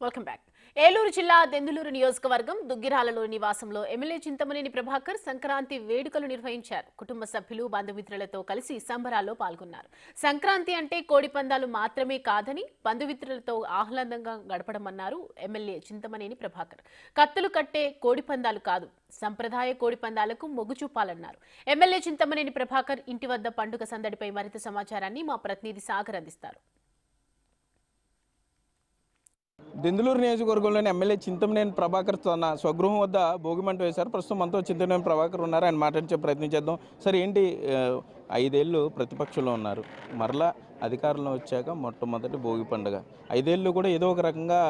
Welcome back. Eluru జిల్లా దెందులూరు నియోజకవర్గం దుగ్గిరాలలో నివాసంలో ఎమ్మెల్యే చింతమనేని ప్రభాకర్ సంక్రాంతి వేడుకలు నిర్వహించారు. కుటుంబ సభ్యులు బంధుమిత్రులతో కలిసి సంబరాల్లో పాల్గొన్నారు. సంక్రాంతి అంటే కోడి పందాలు మాత్రమే కాదని బంధుమిత్రులతో ఆహ్లాదంగా గడపడమన్నారు ఎమ్మెల్యే చింతమనేని ప్రభాకర్. కత్తులు కట్టే కోడి పందాలు కాదు, సంప్రదాయ కోడి పందాలకు మొగ్గు చూపాలన్నారు. ఎమ్మెల్యే చింతమనేని ప్రభాకర్ ఇంటి వద్ద పండుగ సందడిపై మరింత సమాచారాన్ని మా ప్రతినిధి సాగర్ అందిస్తారు. దెందులూరు నియోజకవర్గంలోని ఎమ్మెల్యే చింతమనేని ప్రభాకర్ తన స్వగృహం వద్ద భోగిమంట వేశారు. ప్రస్తుతం మనతో చింతమనేని ప్రభాకర్ ఉన్నారు. ఆయన మాట్లాడించే ప్రయత్నం చేద్దాం. సరే, ఏంటి 5 ఏళ్ళు ప్రతిపక్షంలో ఉన్నారు, మరలా అధికారంలో వచ్చాక మొట్టమొదటి భోగి పండుగ. 5 ఏళ్ళు కూడా ఏదో ఒక రకంగా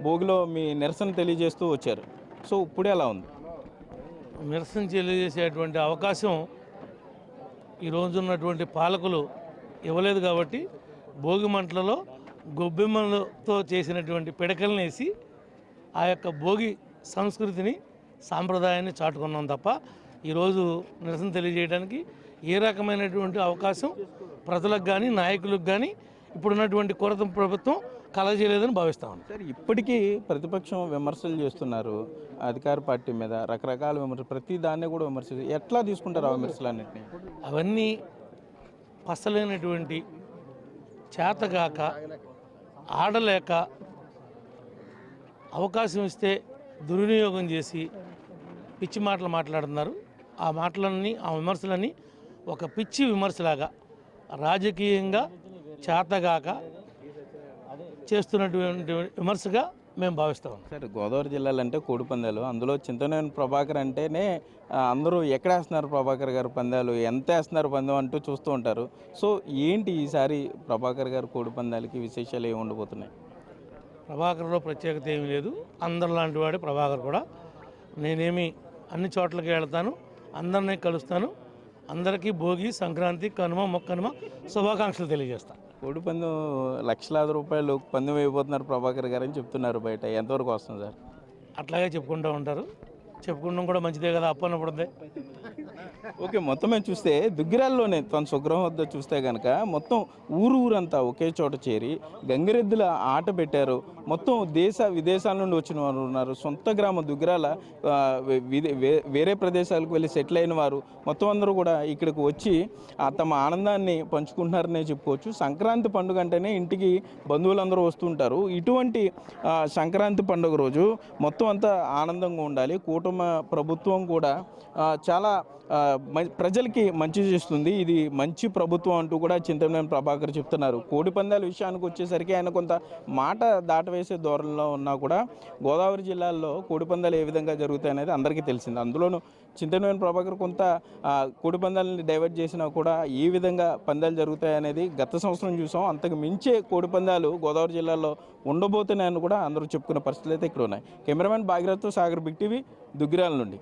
భోగిలో మీ నిరసన తెలియజేస్తూ వచ్చారు. సో ఇప్పుడు ఎలా ఉంది? నిరసన తెలియజేసేటువంటి అవకాశం ఈరోజు ఉన్నటువంటి పాలకులు ఇవ్వలేదు కాబట్టి భోగి మంటలలో గొబ్బెమ్మలతో చేసినటువంటి పిడకలను వేసి ఆ యొక్క భోగి సంస్కృతిని సాంప్రదాయాన్ని చాటుకున్నాం తప్ప ఈరోజు నిరసన తెలియజేయడానికి ఏ రకమైనటువంటి అవకాశం ప్రజలకు కానీ నాయకులకు కానీ ఇప్పుడున్నటువంటి కొరత ప్రభుత్వం కలగజేయలేదని భావిస్తాం. సార్, ఇప్పటికీ ప్రతిపక్షం విమర్శలు చేస్తున్నారు అధికార పార్టీ మీద, రకరకాల విమర్శలు, ప్రతి దాన్ని కూడా విమర్శలు. ఎట్లా తీసుకుంటారు ఆ విమర్శలన్నింటినీ? అవన్నీ పసలేనటువంటి చేతగాక ఆడలేక అవకాశం ఇస్తే దుర్వినియోగం చేసి పిచ్చి మాటలు మాట్లాడుతున్నారు. ఆ మాటలన్నీ, ఆ విమర్శలన్నీ ఒక పిచ్చి విమర్శలాగా రాజకీయంగా చేతగాక చేస్తున్నటువంటి విమర్శగా మేము భావిస్తాం. సార్, గోదావరి జిల్లాలో అంటే కోడి పందాలు, అందులో చింతమనేని ప్రభాకర్ అంటేనే అందరూ ఎక్కడ వేస్తున్నారు ప్రభాకర్ గారు పందాలు, ఎంత వేస్తున్నారు పందెం అంటూ చూస్తూ ఉంటారు. సో ఏంటి ఈసారి ప్రభాకర్ గారు కోడి పందాలకి విశేషాలు ఏమి ఉండబోతున్నాయి? ప్రభాకర్లో ప్రత్యేకత ఏమీ లేదు. అందరి లాంటి వాడే ప్రభాకర్ కూడా. నేనేమి అన్ని చోట్లకి వెళ్తాను, అందరినీ కలుస్తాను. అందరికీ భోగి, సంక్రాంతి, కనుమ, మొక్కనుమ శుభాకాంక్షలు తెలియజేస్తాను. కోడి పందెం లక్షలాది రూపాయలు పందెం అయిపోతున్నారు ప్రభాకర్ గారు అని చెప్తున్నారు. బయట ఎంతవరకు వస్తుంది సార్? అట్లాగే చెప్పుకుంటూ ఉంటారు. చెప్పుకుంటాం కూడా మంచిదే కదా, అప్పన్నప్పుడుదే. ఓకే, మొత్తం మేము చూస్తే దుగ్గిరాల్లోనే తన స్వగృహం వద్ద చూస్తే కనుక మొత్తం ఊరంతా ఒకే చోట చేరి గంగిరెద్దుల ఆట పెట్టారు. మొత్తం దేశ విదేశాల నుండి వచ్చిన వారు ఉన్నారు. సొంత గ్రామం దుగ్గిరాల వేరే ప్రదేశాలకు వెళ్ళి సెటిల్ అయిన వారు మొత్తం అందరూ కూడా ఇక్కడికి వచ్చి తమ ఆనందాన్ని పంచుకుంటున్నారనే చెప్పుకోవచ్చు. సంక్రాంతి పండుగ అంటేనే ఇంటికి బంధువులందరూ వస్తుంటారు. ఇటువంటి సంక్రాంతి పండుగ రోజు మొత్తం అంతా ఆనందంగా ఉండాలి. కుటుంబ ప్రభుత్వం కూడా చాలా ప్రజలకి మంచి చేస్తుంది, ఇది మంచి ప్రభుత్వం అంటూ కూడా చింతమనేని ప్రభాకర్ చెప్తున్నారు. కోడి పందాల విషయానికి వచ్చేసరికి ఆయన కొంత మాట దాటవేసే ధోరణిలో ఉన్నా కూడా గోదావరి జిల్లాల్లో కోడి పందాలు ఏ విధంగా జరుగుతాయనేది అందరికీ తెలిసింది. అందులోనూ చింతమనేని ప్రభాకర్ కొంత కోడి పందాలని డైవర్ట్ చేసినా కూడా ఏ విధంగా పందాలు జరుగుతాయనేది గత సంవత్సరం చూసాం. అంతకు మించే కోడి పందాలు గోదావరి జిల్లాలో ఉండబోతున్నాయని కూడా అందరూ చెప్పుకున్న పరిస్థితులు అయితే ఇక్కడ ఉన్నాయి. కెమెరామెన్ భాగీరథ్తో సాగర్, బిగ్ టీవీ, దుగ్గిరాల నుండి.